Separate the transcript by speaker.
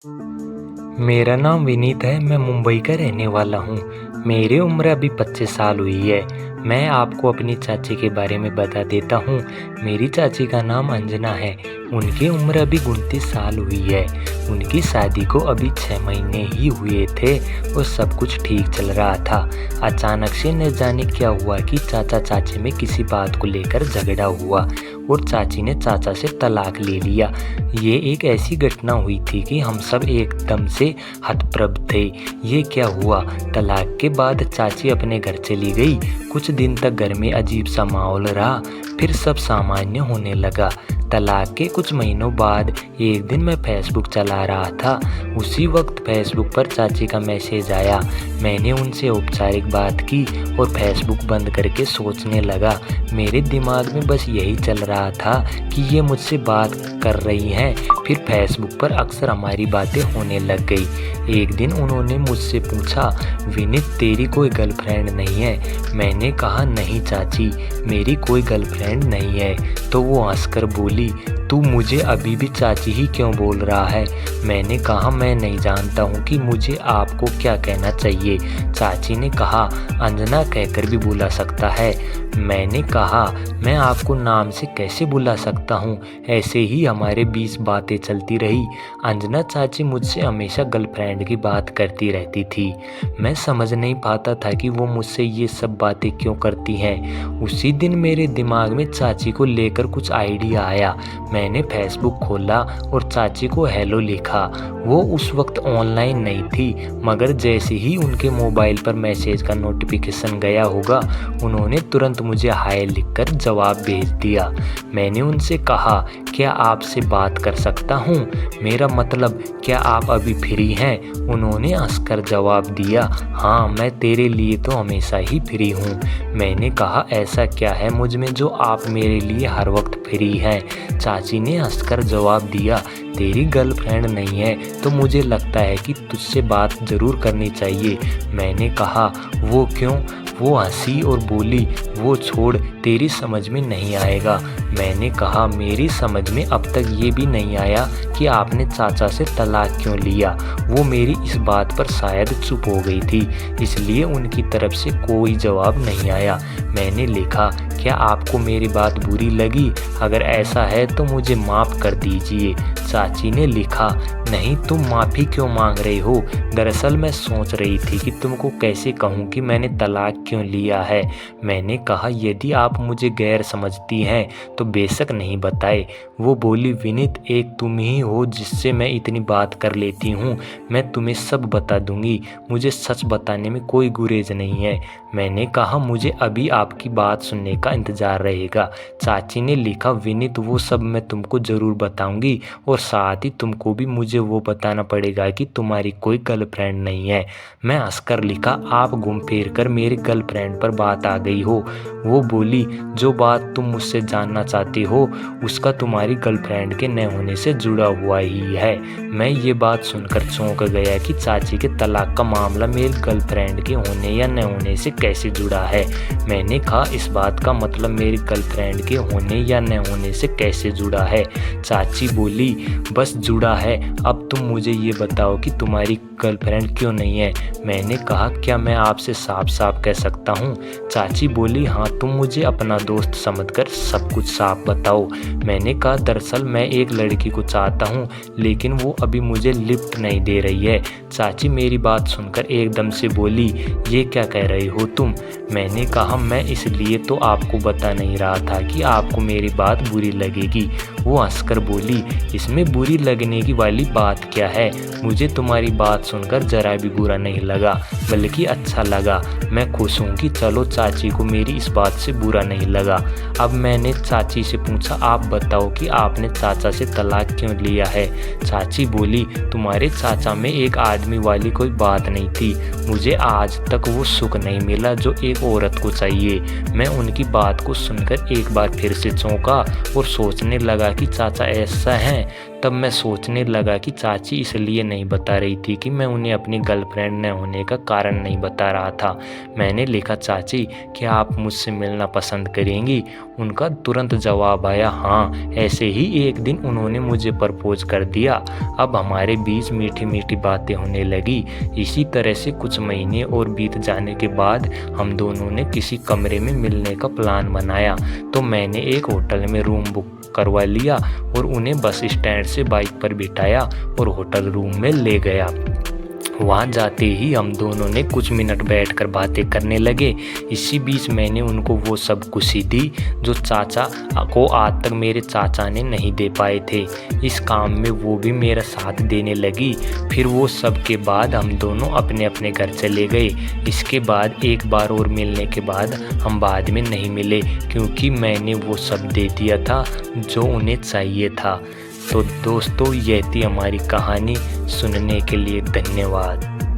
Speaker 1: मेरा नाम विनीत है, मैं मुंबई का रहने वाला हूँ। मेरी उम्र अभी 25 साल हुई है। मैं आपको अपनी चाची के बारे में बता देता हूँ। मेरी चाची का नाम अंजना है। उनकी उम्र अभी 29 साल हुई है। उनकी शादी को अभी 6 महीने ही हुए थे और सब कुछ ठीक चल रहा था। अचानक से न जाने क्या हुआ कि चाचा चाची में किसी बात को लेकर झगड़ा हुआ और चाची ने चाचा से तलाक ले लिया। ये एक ऐसी घटना हुई थी कि हम सब एकदम से हतप्रभ थे। ये क्या हुआ? तलाक के बाद चाची अपने घर चली गई। कुछ दिन तक घर में अजीब सा माहौल रहा, फिर सब सामान्य होने लगा। तलाक के कुछ महीनों बाद एक दिन मैं फेसबुक चला रहा था। उसी वक्त फेसबुक पर चाची का मैसेज आया। मैंने उनसे औपचारिक बात की और फेसबुक बंद करके सोचने लगा। मेरे दिमाग में बस यही चल रहा था कि ये मुझसे बात कर रही हैं। फिर फेसबुक पर अक्सर हमारी बातें होने लग गई। एक दिन उन्होंने मुझसे पूछा, विनीत तेरी कोई गर्लफ्रेंड नहीं है? मैंने कहा, नहीं चाची, मेरी कोई गर्लफ्रेंड नहीं है। तो वो हंसकर बोली, तू मुझे अभी भी चाची ही क्यों बोल रहा है? मैंने कहा, मैं नहीं जानता हूँ कि मुझे आपको क्या कहना चाहिए। चाची ने कहा, अंजना कहकर भी बुला सकता है। मैंने कहा, मैं आपको नाम से कैसे बुला सकता हूँ? ऐसे ही हमारे बीच बातें चलती रही। अंजना चाची मुझसे हमेशा गर्लफ्रेंड की बात करती रहती थी। मैं समझ नहीं पाता था कि वो मुझसे ये सब बातें क्यों करती हैं। उसी दिन मेरे दिमाग में चाची को लेकर कुछ आइडिया आया। मैंने फेसबुक खोला और चाची को हेलो लिखा। वो उस वक्त ऑनलाइन नहीं थी, मगर जैसे ही उनके मोबाइल पर मैसेज का नोटिफिकेशन गया होगा, उन्होंने तुरंत मुझे हाय लिखकर जवाब भेज दिया। मैंने उनसे कहा, क्या आपसे बात कर सकता हूँ? मेरा मतलब, क्या आप अभी फ्री हैं? उन्होंने हंसकर जवाब दिया, हाँ, मैं तेरे लिए तो हमेशा ही फ्री हूँ। मैंने कहा, ऐसा क्या है मुझ में जो आप मेरे लिए हर वक्त फ्री हैं? चाची ने हंसकर जवाब दिया, तेरी गर्लफ्रेंड नहीं है तो मुझे लगता है कि तुझसे बात ज़रूर करनी चाहिए। मैंने कहा, वो क्यों? वो हंसी और बोली, वो छोड़, तेरी समझ में नहीं आएगा। मैंने कहा, मेरी समझ में अब तक ये भी नहीं आया कि आपने चाचा से तलाक क्यों लिया। वो मेरी इस बात पर शायद चुप हो गई थी, इसलिए उनकी तरफ से कोई जवाब नहीं आया। मैंने लिखा, क्या आपको मेरी बात बुरी लगी? अगर ऐसा है तो मुझे माफ़ कर दीजिए। चाची ने लिखा, नहीं, तुम माफ़ी क्यों मांग रहे हो? दरअसल मैं सोच रही थी कि तुमको कैसे कहूँ कि मैंने तलाक क्यों लिया है। मैंने कहा, यदि आप मुझे गैर समझती हैं तो बेशक नहीं बताए। वो बोली, विनीत, एक तुम ही हो जिससे मैं इतनी बात कर लेती हूँ। मैं तुम्हें सब बता दूंगी। मुझे सच बताने में कोई गुरेज नहीं है। मैंने कहा, मुझे अभी आपकी बात सुनने का इंतज़ार रहेगा। चाची ने लिखा, विनीत, वो सब मैं तुमको ज़रूर बताऊंगी और साथ ही तुमको भी मुझे वो बताना पड़ेगा कि तुम्हारी कोई गर्लफ्रेंड नहीं है। मैं हंसकर लिखा, आप घूम फिर कर मेरी गर्लफ्रेंड पर बात आ गई हो। वो बोली, जो बात तुम मुझसे जानना चाहती हो उसका तुम्हारी गर्लफ्रेंड के न होने से जुड़ा हुआ ही है। मैं ये बात सुनकर चौंक गया कि चाची के तलाक का मामला मेरी गर्लफ्रेंड के होने या न होने से कैसे जुड़ा है। मैंने कहा, इस बात का मतलब मेरी गर्लफ्रेंड के होने या न होने से कैसे जुड़ा है? चाची बोली, बस जुड़ा है। अब तुम मुझे ये बताओ कि तुम्हारी गर्लफ्रेंड क्यों नहीं है? मैंने कहा, क्या मैं आपसे साफ साफ कह सकता हूँ? चाची बोली, हाँ, तुम मुझे अपना दोस्त समझकर सब कुछ साफ बताओ। मैंने कहा, दरअसल मैं एक लड़की को चाहता हूँ, लेकिन वो अभी मुझे लिफ्ट नहीं दे रही है। चाची मेरी बात सुनकर एकदम से बोली, ये क्या कह रही हो तुम? मैंने कहा, मैं इसलिए तो आपको बता नहीं रहा था कि आपको मेरी बात बुरी लगेगी। वो हंसकर बोली, इसमें बुरी लगने की वाली बात क्या है? मुझे तुम्हारी बात सुनकर जरा भी बुरा नहीं लगा, बल्कि अच्छा लगा। मैं खुश हूँ कि चलो चाची को मेरी इस बात से बुरा नहीं लगा। अब मैंने चाची से पूछा, आप बताओ कि आपने चाचा से तलाक क्यों लिया है? चाची बोली, तुम्हारे चाचा में एक आदमी वाली कोई बात नहीं थी। मुझे आज तक वो सुख नहीं मिला जो एक औरत को चाहिए। मैं उनकी बात को सुनकर एक बार फिर से चौंका और सोचने लगा कि चाचा ऐसा है तब मैं सोचने लगा कि चाची इसलिए नहीं बता रही थी कि मैं उन्हें अपनी गर्लफ्रेंड न होने का कारण नहीं बता रहा था। मैंने लिखा, चाची क्या आप मुझसे मिलना पसंद करेंगी? उनका तुरंत जवाब आया, हाँ। ऐसे ही एक दिन उन्होंने मुझे प्रपोज कर दिया। अब हमारे बीच मीठी मीठी बातें होने लगी। इसी तरह से कुछ महीने और बीत जाने के बाद हम दोनों ने किसी कमरे में मिलने का प्लान बनाया। तो मैंने एक होटल में रूम बुक करवा लिया और उन्हें बस स्टैंड से बाइक पर बिठाया और होटल रूम में ले गया। वहाँ जाते ही हम दोनों ने कुछ मिनट बैठकर बातें करने लगे। इसी बीच मैंने उनको वो सब खुशी दी जो चाचा को आज तक मेरे चाचा ने नहीं दे पाए थे। इस काम में वो भी मेरा साथ देने लगी। फिर वो सब के बाद हम दोनों अपने अपने घर चले गए। इसके बाद एक बार और मिलने के बाद हम बाद में नहीं मिले, क्योंकि मैंने वो सब दे दिया था जो उन्हें चाहिए था। तो दोस्तों, यह थी हमारी कहानी। सुनने के लिए धन्यवाद।